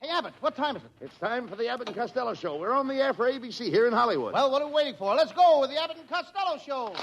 Hey, Abbott, what time is it? It's time for the Abbott and Costello show. We're on the air for ABC here in Hollywood. Well, what are we waiting for? Let's go with the Abbott and Costello show.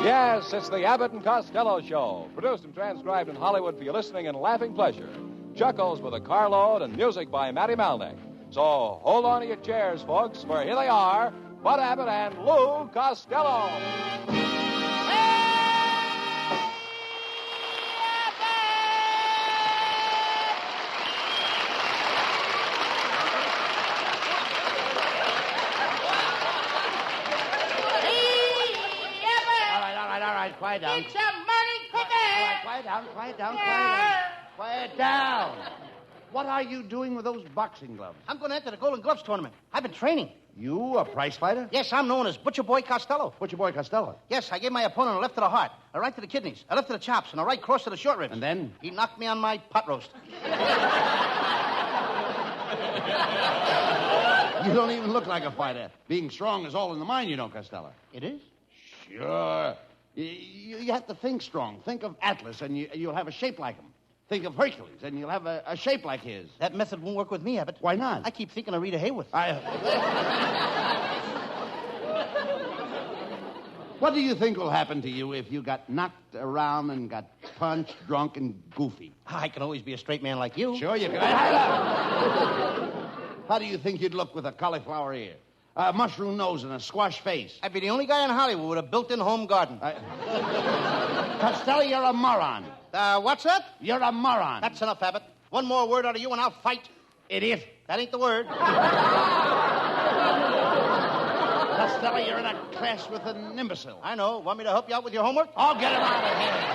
Yes, it's the Abbott and Costello Show, produced and transcribed in Hollywood for your listening and laughing pleasure. Chuckles with a carload and music by Matty Malnick. So hold on to your chairs, folks, for here they are, Bud Abbott and Lou Costello. Quiet down. It's a morning cookie. All right, quiet down. Quiet down. What are you doing with those boxing gloves? I'm going to enter the Golden Gloves tournament. I've been training. You, a prize fighter? Yes, I'm known as Butcher Boy Costello. Butcher Boy Costello? Yes, I gave my opponent a left to the heart, a right to the kidneys, a left to the chops, and a right cross to the short ribs. And then? He knocked me on my pot roast. You don't even look like a fighter. Being strong is all in the mind, you know, Costello. It is? Sure. You have to think strong. Think of Atlas, and you'll have a shape like him. Think of Hercules, and you'll have a shape like his. That method won't work with me, Abbott. Why not? I keep thinking of Rita Hayworth. What do you think will happen to you if you got knocked around and got punched, drunk, and goofy? I can always be a straight man like you. Sure you can. How do you think you'd look with a cauliflower ear, a mushroom nose, and a squash face? I'd be the only guy in Hollywood with a built-in home garden. Costello, you're a moron. What's that? You're a moron. That's enough, Abbott. One more word out of you and I'll fight. Idiot. That ain't the word. Costello, you're in a class with an imbecile. I know. Want me to help you out with your homework? I'll get him out of here.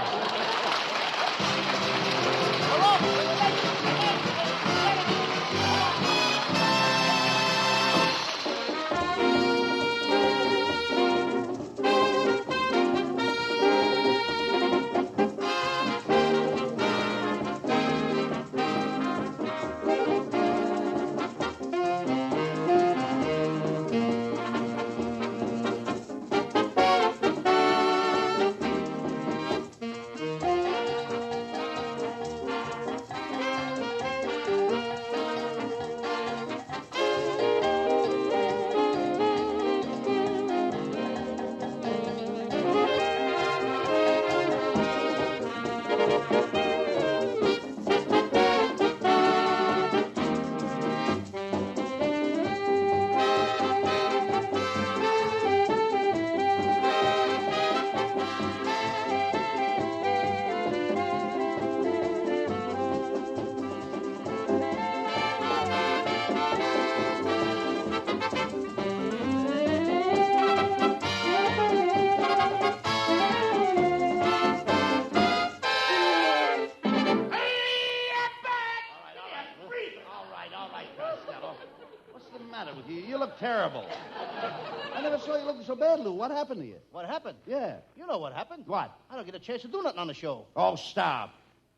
Terrible. I never saw you looking so bad, Lou. What happened to you? What happened? Yeah. You know what happened. What? I don't get a chance to do nothing on the show. Oh, stop.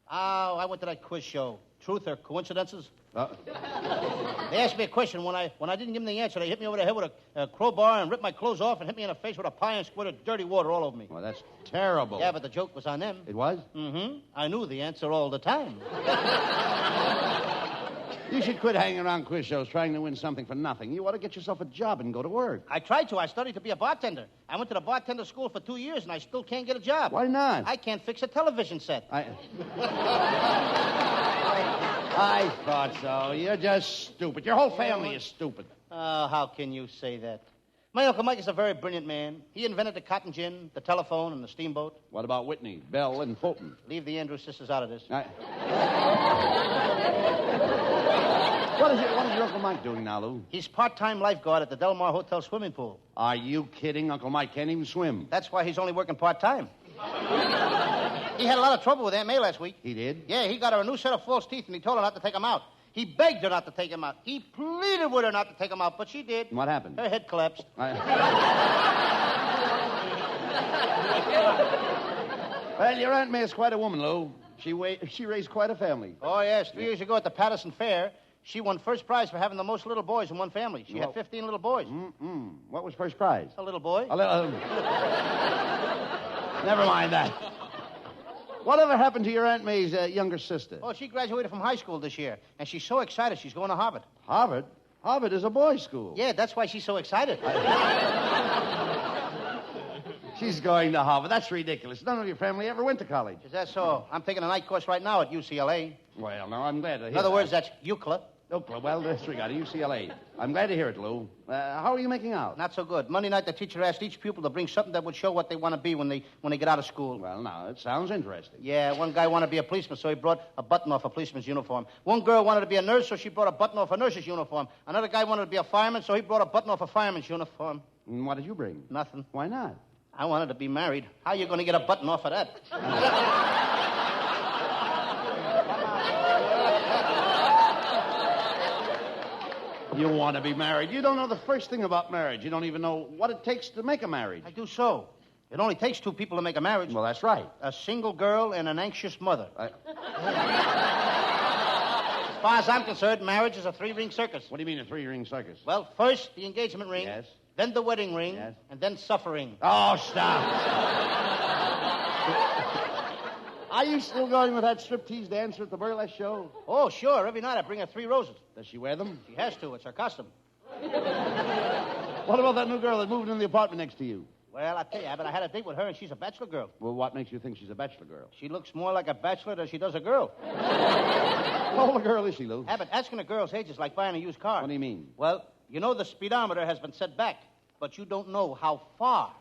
Oh, I went to that quiz show. Truth or coincidences? They asked me a question. When I didn't give them the answer, they hit me over the head with a crowbar and ripped my clothes off and hit me in the face with a pie and squirted dirty water all over me. Well, that's terrible. Yeah, but the joke was on them. It was? Mm-hmm. I knew the answer all the time. You should quit hanging around quiz shows trying to win something for nothing. You ought to get yourself a job and go to work. I tried to. I studied to be a bartender. I went to the bartender school for 2 years, and I still can't get a job. Why not? I can't fix a television set. I thought so. You're just stupid. Your whole family is stupid. Oh, how can you say that? My Uncle Mike is a very brilliant man. He invented the cotton gin, the telephone, and the steamboat. What about Whitney, Bell, and Fulton? Leave the Andrews sisters out of this. What is your Uncle Mike doing now, Lou? He's part-time lifeguard at the Del Mar Hotel swimming pool. Are you kidding? Uncle Mike can't even swim. That's why he's only working part-time. He had a lot of trouble with Aunt May last week. He did? Yeah, he got her a new set of false teeth, and he told her not to take them out. He begged her not to take them out. He pleaded with her not to take them out, but she did. What happened? Her head collapsed. Well, your Aunt May is quite a woman, Lou. She raised quite a family. Oh, yes. 3 years ago at the Paterson Fair, She won first prize for having the most little boys in one family. She had 15 little boys. What was first prize? A little boy. Never mind that. Whatever happened to your Aunt May's younger sister? Oh, she graduated from high school this year, and she's so excited she's going to Harvard. Harvard? Harvard is a boys' school. Yeah, that's why she's so excited. She's going to Harvard. That's ridiculous. None of your family ever went to college. Is that so? I'm taking a night course right now at UCLA. Well, no, I'm glad to hear In other words, that's UCLA. Oakland. Well, disregard it. UCLA. I'm glad to hear it, Lou. How are you making out? Not so good. Monday night, the teacher asked each pupil to bring something that would show what they want to be when they get out of school. Well, now, it sounds interesting. Yeah, one guy wanted to be a policeman, so he brought a button off a policeman's uniform. One girl wanted to be a nurse, so she brought a button off a nurse's uniform. Another guy wanted to be a fireman, so he brought a button off a fireman's uniform. And what did you bring? Nothing. Why not? I wanted to be married. How are you going to get a button off of that? You want to be married. You don't know the first thing about marriage. You don't even know what it takes to make a marriage. I do so. It only takes two people to make a marriage. Well, that's right. A single girl and an anxious mother. As far as I'm concerned, marriage is a three-ring circus. What do you mean a three-ring circus? Well, first the engagement ring. Yes. Then the wedding ring. Yes. And then suffering. Oh, stop. Are you still going with that striptease dancer at the burlesque show? Oh, sure. Every night I bring her 3 roses. Does she wear them? She has to. It's her custom. What about that new girl that moved in the apartment next to you? Well, I tell you, Abbott, I had a date with her, and she's a bachelor girl. Well, what makes you think she's a bachelor girl? She looks more like a bachelor than she does a girl. How old a girl is she, Lou? Abbott, asking a girl's age is like buying a used car. What do you mean? Well, you know the speedometer has been set back, but you don't know how far.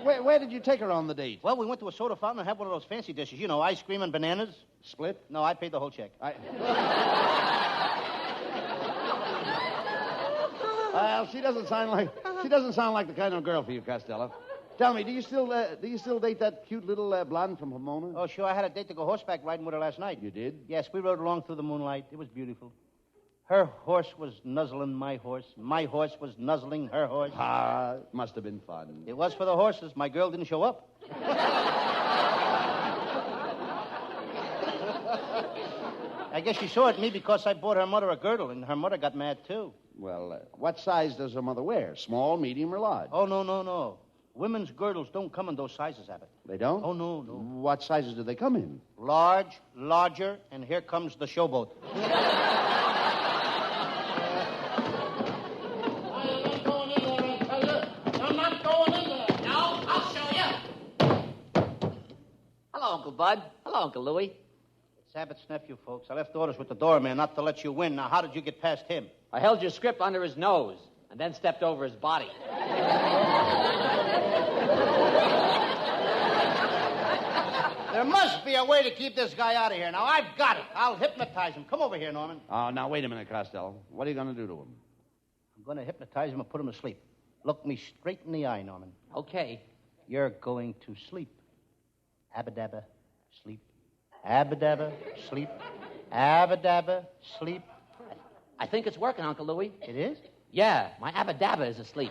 Where did you take her on the date? Well, we went to a soda fountain and had one of those fancy dishes. You know, ice cream and bananas. Split? No, I paid the whole check. Well, she doesn't sound like the kind of girl for you, Costello. Tell me, do you still date that cute little blonde from Pomona? Oh, sure. I had a date to go horseback riding with her last night. You did? Yes, we rode along through the moonlight. It was beautiful. Her horse was nuzzling my horse. My horse was nuzzling her horse. Ah, it must have been fun. It was for the horses. My girl didn't show up. I guess she saw it me because I bought her mother a girdle, and her mother got mad, too. Well, what size does her mother wear? Small, medium, or large? Oh, no. Women's girdles don't come in those sizes, Abbott. They don't? Oh, no. What sizes do they come in? Large, larger, and here comes the showboat. Hello, Uncle Bud. Hello, Uncle Louis. It's Abbott's nephew, folks. I left orders with the doorman not to let you in. Now, how did you get past him? I held your script under his nose and then stepped over his body. There must be a way to keep this guy out of here. Now, I've got it. I'll hypnotize him. Come over here, Norman. Oh, now, wait a minute, Costello. What are you going to do to him? I'm going to hypnotize him and put him to sleep. Look me straight in the eye, Norman. Okay. You're going to sleep. Abba-dabba, sleep. Abba-dabba, sleep. Abba-dabba, sleep. I think it's working, Uncle Louis. It is? Yeah, my Abba-dabba is asleep.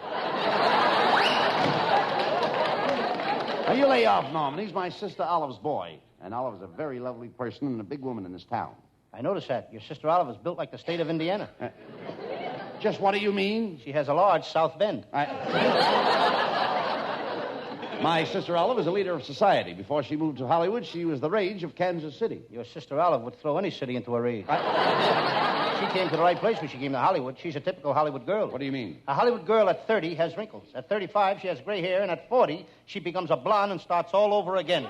Now, you lay off, Norman. He's my sister Olive's boy. And Olive's a very lovely person and a big woman in this town. I noticed that. Your sister Olive is built like the state of Indiana. Just what do you mean? She has a large South Bend. My sister Olive is a leader of society. Before she moved to Hollywood, she was the rage of Kansas City. Your sister Olive would throw any city into a rage. She came to the right place when she came to Hollywood. She's a typical Hollywood girl. What do you mean? A Hollywood girl at 30 has wrinkles. At 35, she has gray hair. And at 40, she becomes a blonde and starts all over again.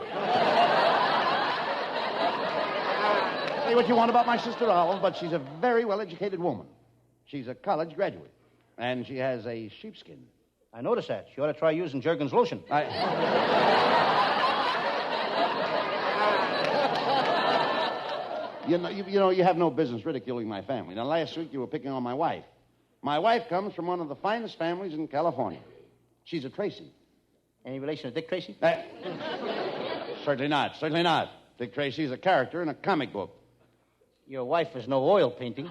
Say what you want about my sister Olive, but she's a very well-educated woman. She's a college graduate. And she has a sheepskin. I noticed that. She ought to try using Jergens lotion. You know, you have no business ridiculing my family. Now, last week you were picking on my wife. My wife comes from one of the finest families in California. She's a Tracy. Any relation to Dick Tracy? Certainly not. Certainly not. Dick Tracy is a character in a comic book. Your wife is no oil painting.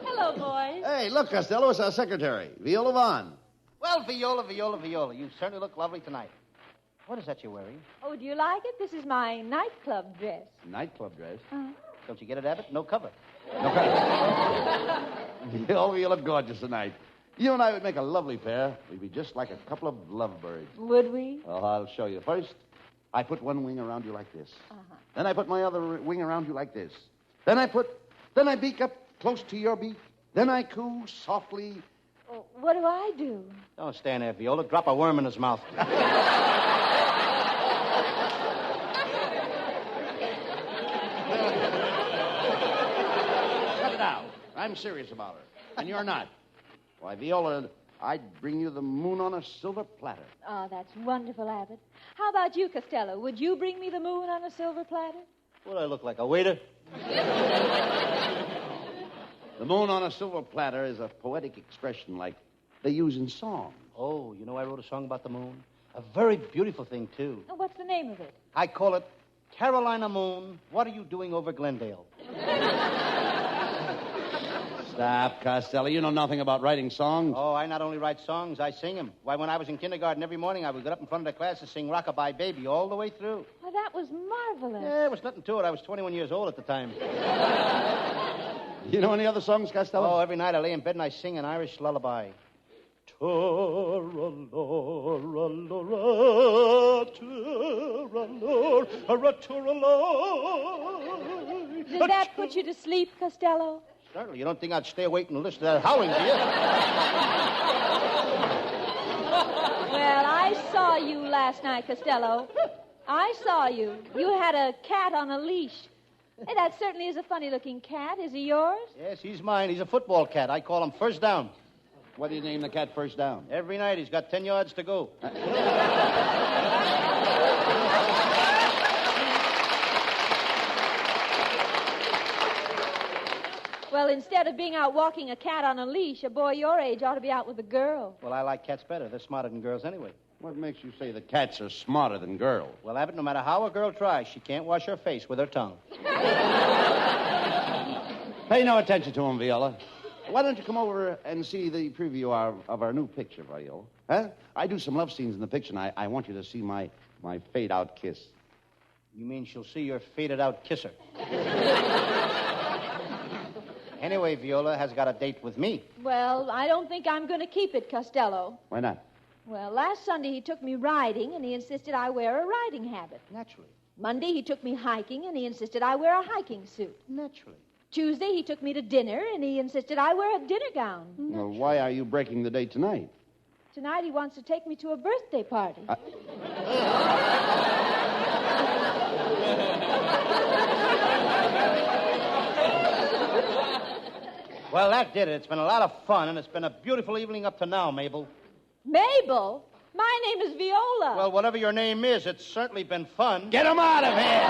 Hello, boys. Hey, look, Costello, it's our secretary, Viola Vaughn. Well, Well, Viola, you certainly look lovely tonight. What is that you're wearing? Oh, do you like it? This is my nightclub dress. Nightclub dress? Don't you get it, Abbott? No cover. No cover. Viola, you look gorgeous tonight. You and I would make a lovely pair. We'd be just like a couple of lovebirds. Would we? Well, I'll show you. First, I put one wing around you like this. Then I put my other wing around you like this. Then I beak up close to your beak. Then I coo softly. Oh, what do I do? Don't stand there, Viola. Drop a worm in his mouth. Cut it out. I'm serious about her. And you're not. Why, Viola, I'd bring you the moon on a silver platter. Oh, that's wonderful, Abbott. How about you, Costello? Would you bring me the moon on a silver platter? What do I look like, a waiter? The moon on a silver platter is a poetic expression like they use in songs. Oh, you know I wrote a song about the moon? A very beautiful thing, too. Oh, what's the name of it? I call it Carolina Moon, What Are You Doing Over Glendale? Stop, Costello. You know nothing about writing songs. Oh, I not only write songs, I sing them. Why, when I was in kindergarten, every morning I would get up in front of the class and sing Rockabye Baby all the way through. Well, that was marvelous. Yeah, there was nothing to it. I was 21 years old at the time. You know any other songs, Costello? Oh, every night I lay in bed and I sing an Irish lullaby. Did that put you to sleep, Costello? Certainly. You don't think I'd stay awake and listen to that howling, do you? Well, I saw you last night, Costello. I saw you. You had a cat on a leash. Hey, that certainly is a funny-looking cat. Is he yours? Yes, he's mine. He's a football cat. I call him First Down. What do you name the cat First Down? Every night he's got 10 yards to go. Well, instead of being out walking a cat on a leash, a boy your age ought to be out with a girl. Well, I like cats better. They're smarter than girls anyway. What makes you say the cats are smarter than girls? Well, Abbott, no matter how a girl tries, she can't wash her face with her tongue. Pay no attention to him, Viola. Why don't you come over and see the preview of our new picture, Viola? Huh? I do some love scenes in the picture, and I want you to see my fade-out kiss. You mean she'll see your faded-out kisser? Anyway, Viola has got a date with me. Well, I don't think I'm going to keep it, Costello. Why not? Well, last Sunday he took me riding, and he insisted I wear a riding habit. Naturally. Monday he took me hiking, and he insisted I wear a hiking suit. Naturally. Tuesday he took me to dinner, and he insisted I wear a dinner gown. Well, why are you breaking the date tonight? Tonight he wants to take me to a birthday party. Well, that did it. It's been a lot of fun, and it's been a beautiful evening up to now, Mabel. Mabel? My name is Viola. Well, whatever your name is, it's certainly been fun. Get him out of here!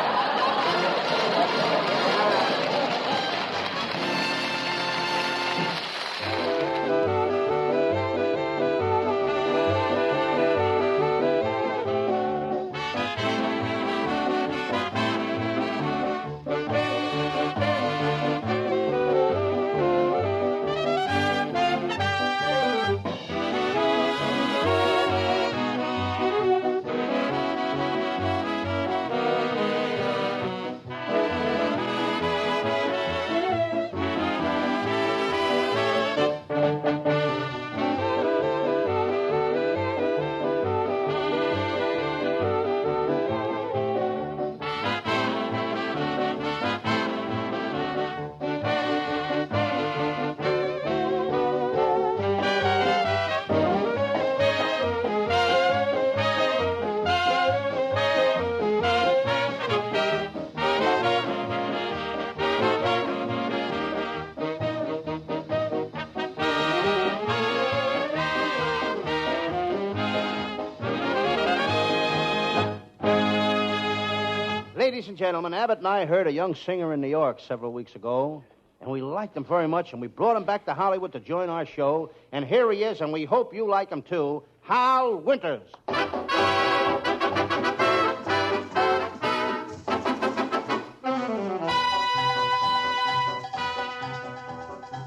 Ladies and gentlemen, Abbott and I heard a young singer in New York several weeks ago, and we liked him very much, and we brought him back to Hollywood to join our show, and here he is, and we hope you like him too, Hal Winters.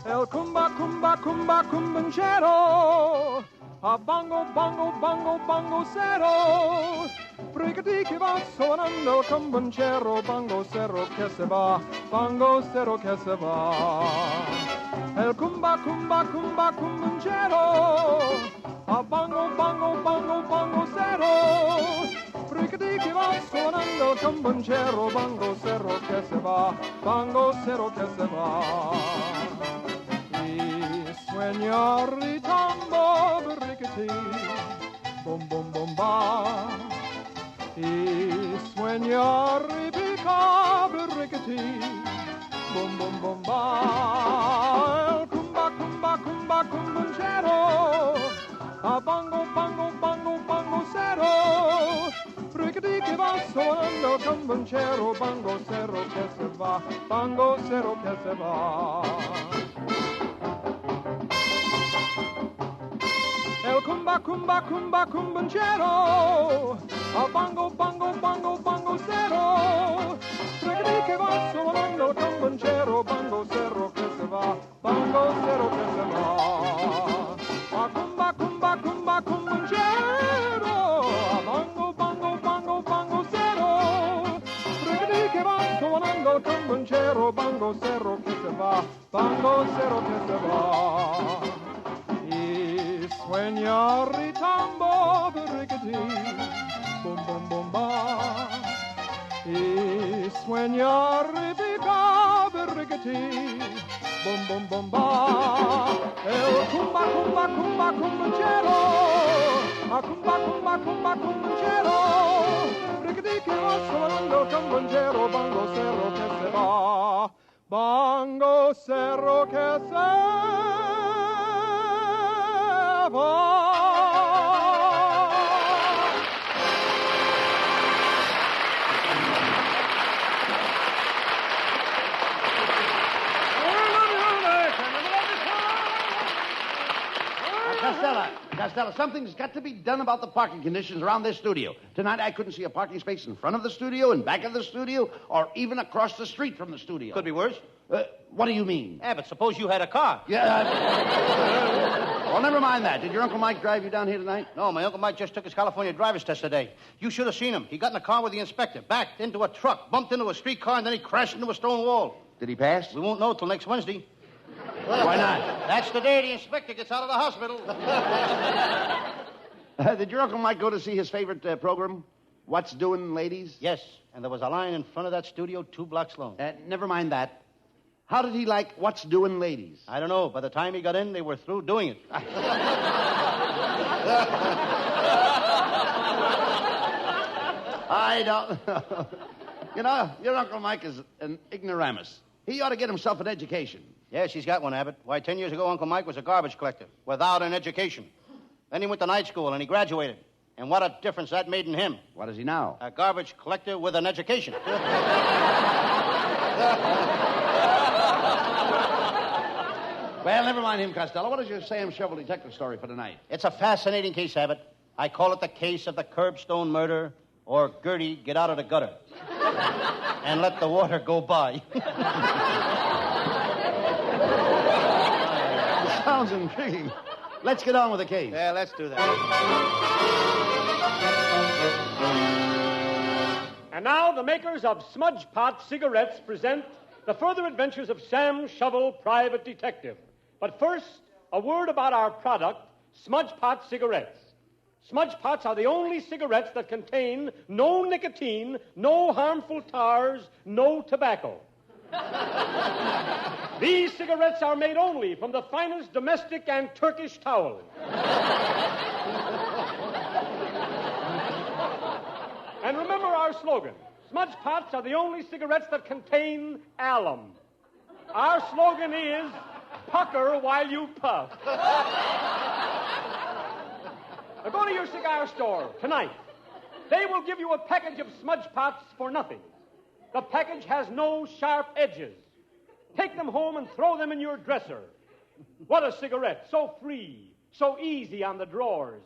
El cumba, cumba, cumba, cumbanchero. a bongo, bongo, bongo, bongo zero. Brigati che va suonando il camboncero, bongo zero che se va, bongo zero che se va. El cumba, cumba, cumba, cumboncero, a bongo, bongo, bongo, bongo zero. Brigati che va suonando il camboncero, bongo zero che se va, bongo zero che se va. I sueño ritambo, brigati, bom, bom, bom, ba. I sueño ripica, brigati, bom, bom, bom, ba. El cumba, cumba, cumba, cumboncero, a bongo, bongo, bongo, bongo zero. Brigati che va suonando il camboncero, bongo zero che se va, bongo zero che se va. El cumba, cumba, cumba, cumboncero, a bongo, bongo, bongo, bongo zero. Brigati che va suonando il camboncero, bongo zero che se va, bongo zero che se va. A cumba, cumba, cumba, cumboncero, a bongo, bongo, bongo, bongo zero. Brigati che va suonando il camboncero, bongo zero che se va, bongo zero che se va. Sueño ritambo, brigati, bom, bom, bom, ba. Y sueño ripica, brigati, bom, bom, bom, ba. El cumba, cumba, cumba, cumboncero, a cumba, cumba, cumba, cumboncero. Brigati que va suonando el camboncero, bongo cerro que se va, bongo cerro que se va. Costello, something's got to be done about the parking conditions around this studio. Tonight I couldn't see a parking space in front of the studio, in back of the studio, or even across the street from the studio. Could be worse. What do you mean? Abbott, suppose you had a car. Yeah. Well, never mind that. Did your Uncle Mike drive you down here tonight? No, my Uncle Mike just took his California driver's test today. You should have seen him. He got in a car with the inspector, backed into a truck, bumped into a streetcar, and then he crashed into a stone wall. Did he pass? We won't know till next Wednesday. Why not? That's the day the inspector gets out of the hospital. Did your Uncle Mike go to see his favorite program, What's Doing, Ladies? Yes, and there was a line in front of that studio 2 blocks long. Never mind that. How did he like What's Doing, Ladies? I don't know. By the time he got in, they were through doing it. I don't know. You know, your Uncle Mike is an ignoramus. He ought to get himself an education. Yes, he's got one, Abbott. Why, 10 years ago, Uncle Mike was a garbage collector without an education. Then he went to night school, and he graduated. And what a difference that made in him. What is he now? A garbage collector with an education. Well, never mind him, Costello. What is your Sam Shovel detective story for tonight? It's a fascinating case, Abbott. I call it the case of the Curbstone murder, or Gertie, get out of the gutter. And let the water go by. Sounds intriguing. Let's get on with the case. Yeah, let's do that. And now the makers of Smudge Pot cigarettes present the further adventures of Sam Shovel, Private Detective. But first, a word about our product, Smudge Pot cigarettes. Smudge Pots are the only cigarettes that contain no nicotine, no harmful tars, no tobacco. These cigarettes are made only from the finest domestic and Turkish towel. And remember our slogan, Smudge Pots are the only cigarettes that contain alum. Our slogan is, pucker while you puff. Now go to your cigar store tonight. They will give you a package of Smudge Pots for nothing. The package has no sharp edges. Take them home and throw them in your dresser. What a cigarette, so free, so easy on the drawers.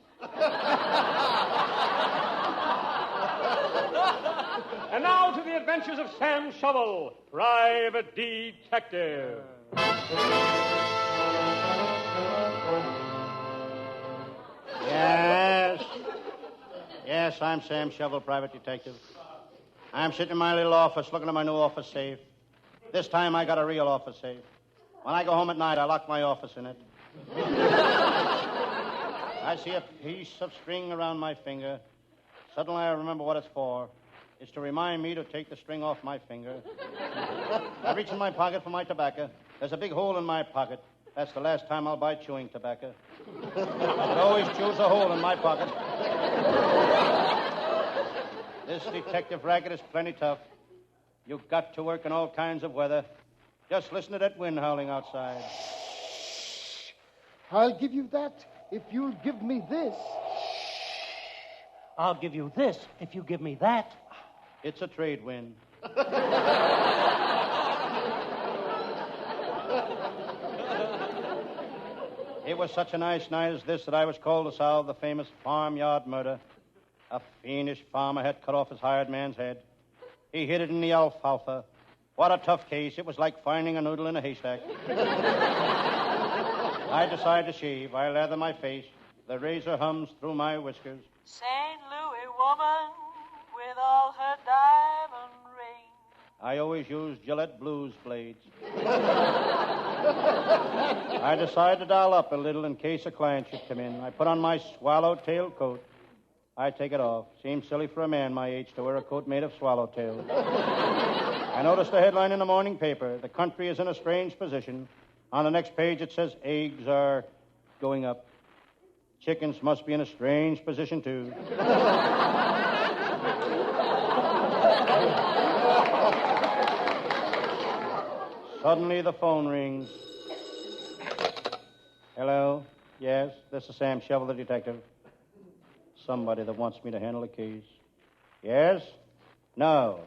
And now to the adventures of Sam Shovel, Private Detective. Yes. Yes, I'm Sam Shovel, private detective. I'm sitting in my little office looking at my new office safe. This time I got a real office safe. When I go home at night, I lock my office in it. I see a piece of string around my finger. Suddenly I remember what it's for. It's to remind me to take the string off my finger. I reach in my pocket for my tobacco. There's a big hole in my pocket. That's the last time I'll buy chewing tobacco. It always chews a hole in my pocket. This detective racket is plenty tough. You've got to work in all kinds of weather. Just listen to that wind howling outside. I'll give you that if you'll give me this. I'll give you this if you give me that. It's a trade wind. It was such a nice night as this that I was called to solve the famous farmyard murder. A fiendish farmer had cut off his hired man's head. He hid it in the alfalfa. What a tough case. It was like finding a noodle in a haystack. I decide to shave. I lather my face. The razor hums through my whiskers. St. Louis woman with all her diamond rings. I always use Gillette Blues blades. I decide to doll up a little in case a client should come in. I put on my swallowtail coat. I take it off. Seems silly for a man my age to wear a coat made of swallowtails. I noticed the headline in the morning paper. The country is in a strange position. On the next page it says eggs are going up. Chickens must be in a strange position, too. Suddenly the phone rings. Hello? Yes, this is Sam Shovel, the detective. Somebody that wants me to handle a case. Yes? No.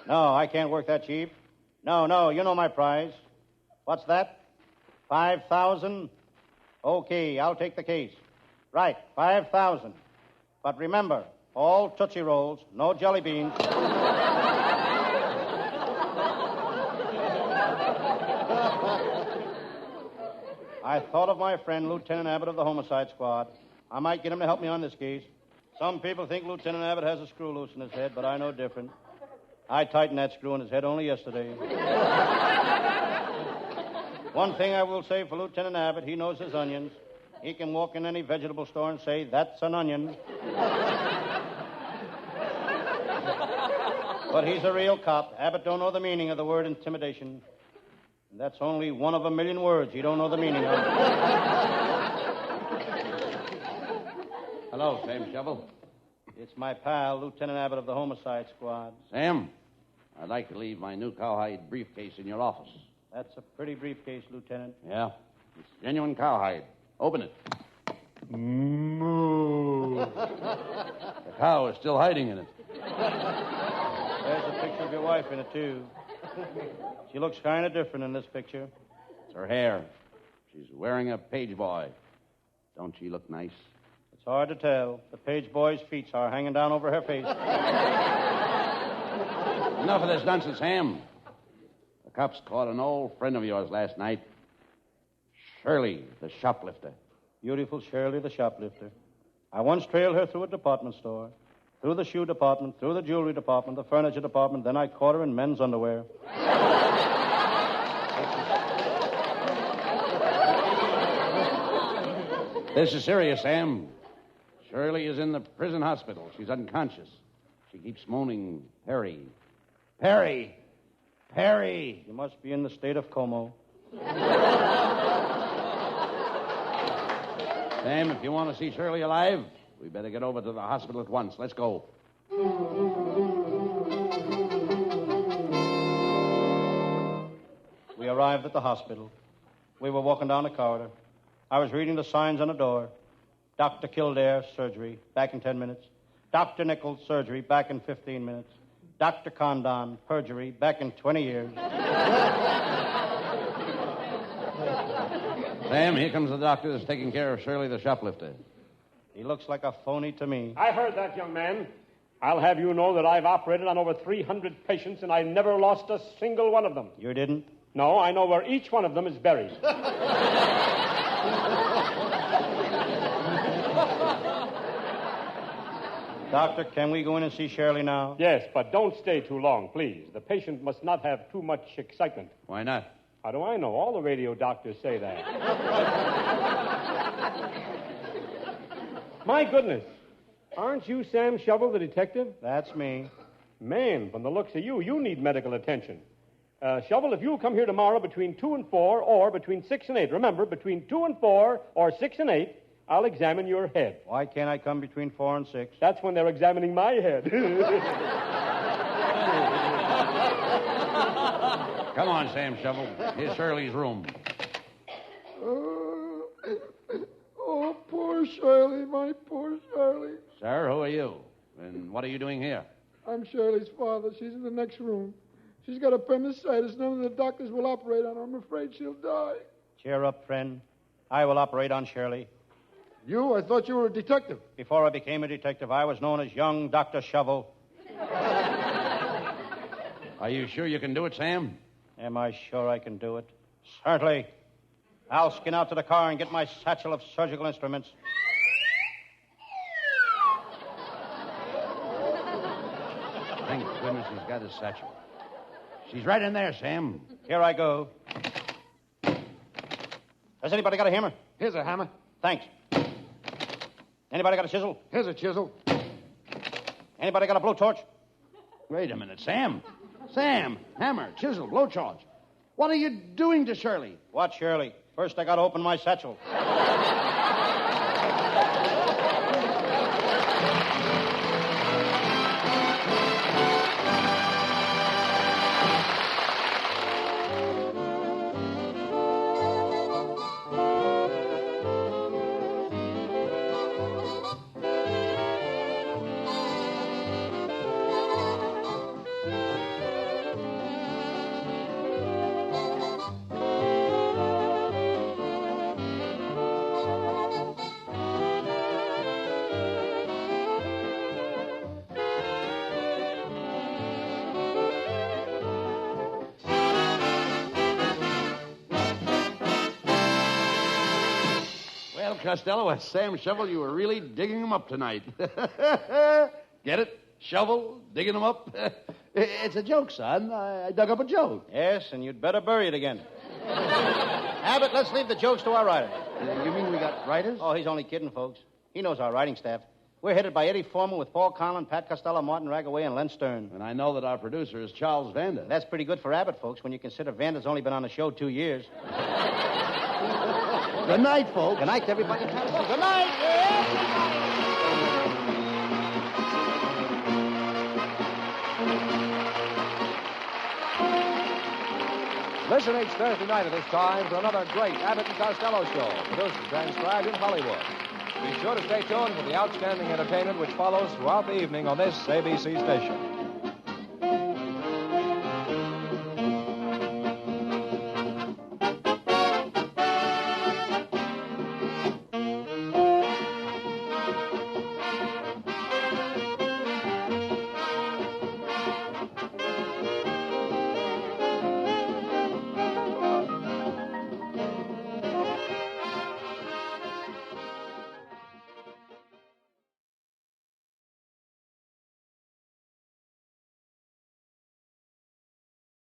No, I can't work that cheap. No, you know my prize. What's that? 5,000? Okay, I'll take the case. Right, 5,000. But remember, all Tootsie Rolls, no jelly beans. I thought of my friend, Lieutenant Abbott of the Homicide Squad. I might get him to help me on this case. Some people think Lieutenant Abbott has a screw loose in his head, but I know different. I tightened that screw in his head only yesterday. One thing I will say for Lieutenant Abbott, he knows his onions. He can walk in any vegetable store and say, that's an onion. But he's a real cop. Abbott don't know the meaning of the word intimidation. And that's only one of a million words he don't know the meaning of. Hello, Sam Shovel. It's my pal, Lieutenant Abbott of the Homicide Squad. Sam, I'd like to leave my new cowhide briefcase in your office. That's a pretty briefcase, Lieutenant. Yeah, it's genuine cowhide. Open it. Moo. The cow is still hiding in it. There's a picture of your wife in it, too. She looks kind of different in this picture. It's her hair. She's wearing a page boy. Don't she look nice? It's hard to tell. The page boy's feet are hanging down over her face. Enough of this nonsense, Sam. The cops caught an old friend of yours last night. Shirley, the shoplifter. Beautiful Shirley, the shoplifter. I once trailed her through a department store, through the shoe department, through the jewelry department, the furniture department, then I caught her in men's underwear. This is serious, Sam. Shirley is in the prison hospital. She's unconscious. She keeps moaning, Perry. Perry! Perry! You must be in the state of Como. Sam, if you want to see Shirley alive, we better get over to the hospital at once. Let's go. We arrived at the hospital. We were walking down the corridor. I was reading the signs on the door. Dr. Kildare, surgery, back in 10 minutes. Dr. Nichols, surgery, back in 15 minutes. Dr. Condon, perjury, back in 20 years. Sam, here comes the doctor that's taking care of Shirley the shoplifter. He looks like a phony to me. I heard that, young man. I'll have you know that I've operated on over 300 patients, and I never lost a single one of them. You didn't? No, I know where each one of them is buried. Doctor, can we go in and see Shirley now? Yes, but don't stay too long, please. The patient must not have too much excitement. Why not? How do I know? All the radio doctors say that. My goodness. Aren't you Sam Shovel, the detective? That's me. Man, from the looks of you, you need medical attention. Shovel, if you'll come here tomorrow between 2 and 4 or between 6 and 8, remember, between 2 and 4 or 6 and 8, I'll examine your head. Why can't I come between 4 and 6? That's when they're examining my head. Come on, Sam Shovel. Here's Shirley's room. Oh, poor Shirley, my poor Shirley. Sir, who are you? And what are you doing here? I'm Shirley's father. She's in the next room. She's got appendicitis. None of the doctors will operate on her. I'm afraid she'll die. Cheer up, friend. I will operate on Shirley. You? I thought you were a detective. Before I became a detective, I was known as young Dr. Shovel. Are you sure you can do it, Sam? Am I sure I can do it? Certainly. I'll skin out to the car and get my satchel of surgical instruments. Thank goodness he's got his satchel. She's right in there, Sam. Here I go. Has anybody got a hammer? Here's a hammer. Thanks. Anybody got a chisel? Here's a chisel. Anybody got a blowtorch? Wait a minute, Sam. Sam, hammer, chisel, blowtorch. What are you doing to Shirley? What, Shirley? First, I got to open my satchel. Costello, as Sam Shovel, you were really digging him up tonight. Get it? Shovel, digging him up? It's a joke, son. I dug up a joke. Yes, and you'd better bury it again. Abbott, let's leave the jokes to our writer. You mean we got writers? Oh, he's only kidding, folks. He knows our writing staff. We're headed by Eddie Foreman with Paul Conlon, Pat Costello, Martin Ragaway, and Len Stern. And I know that our producer is Charles Vander. That's pretty good for Abbott, folks, when you consider Vander's only been on the show 2 years. Good night, folks. Good night, everybody. Good night. Listen each Thursday night at this time for another great Abbott and Costello show, produced and transcribed in Hollywood. Be sure to stay tuned for the outstanding entertainment which follows throughout the evening on this ABC station.